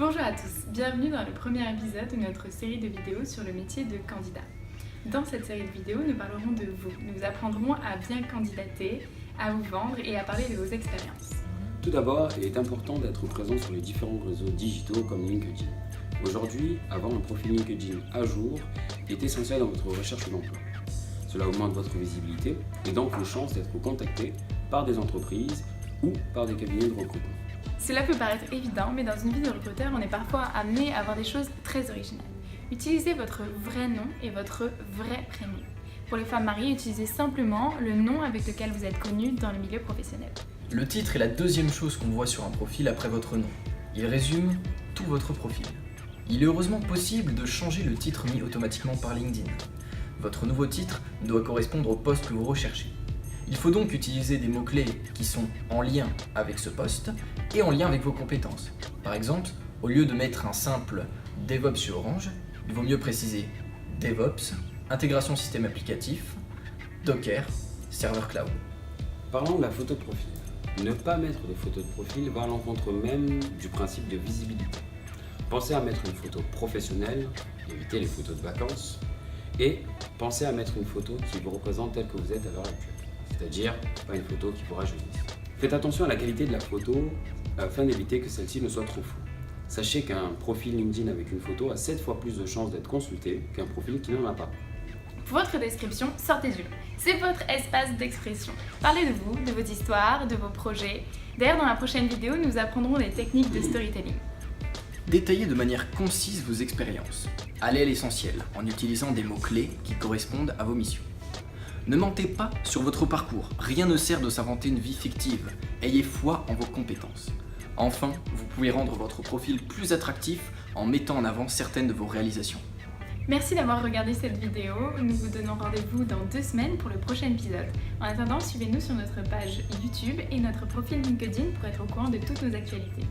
Bonjour à tous, bienvenue dans le premier épisode de notre série de vidéos sur le métier de candidat. Dans cette série de vidéos, nous parlerons de vous. Nous vous apprendrons à bien candidater, à vous vendre et à parler de vos expériences. Tout d'abord, il est important d'être présent sur les différents réseaux digitaux comme LinkedIn. Aujourd'hui, avoir un profil LinkedIn à jour est essentiel dans votre recherche d'emploi. Cela augmente votre visibilité et donc vos chances d'être contacté par des entreprises ou par des cabinets de recrutement. Cela peut paraître évident, mais dans une vie de recruteur, on est parfois amené à voir des choses très originales. Utilisez votre vrai nom et votre vrai prénom. Pour les femmes mariées, utilisez simplement le nom avec lequel vous êtes connu dans le milieu professionnel. Le titre est la deuxième chose qu'on voit sur un profil après votre nom. Il résume tout votre profil. Il est heureusement possible de changer le titre mis automatiquement par LinkedIn. Votre nouveau titre doit correspondre au poste que vous recherchez. Il faut donc utiliser des mots-clés qui sont en lien avec ce poste et en lien avec vos compétences. Par exemple, au lieu de mettre un simple DevOps sur Orange, il vaut mieux préciser DevOps, intégration système applicatif, Docker, serveur cloud. Parlons de la photo de profil. Ne pas mettre de photo de profil va à l'encontre même du principe de visibilité. Pensez à mettre une photo professionnelle, évitez les photos de vacances, et pensez à mettre une photo qui vous représente tel que vous êtes à l'heure actuelle. C'est-à-dire pas une photo qui vous rajeunisse. Faites attention à la qualité de la photo afin d'éviter que celle-ci ne soit trop floue. Sachez qu'un profil LinkedIn avec une photo a 7 fois plus de chances d'être consulté qu'un profil qui n'en a pas. Pour votre description, sortez du lot. C'est votre espace d'expression. Parlez de vous, de vos histoires, de vos projets. D'ailleurs, dans la prochaine vidéo, nous apprendrons des techniques de storytelling. Détaillez de manière concise vos expériences. Allez à l'essentiel en utilisant des mots-clés qui correspondent à vos missions. Ne mentez pas sur votre parcours, rien ne sert de s'inventer une vie fictive. Ayez foi en vos compétences. Enfin, vous pouvez rendre votre profil plus attractif en mettant en avant certaines de vos réalisations. Merci d'avoir regardé cette vidéo. Nous vous donnons rendez-vous dans 2 semaines pour le prochain épisode. En attendant, suivez-nous sur notre page YouTube et notre profil LinkedIn pour être au courant de toutes nos actualités.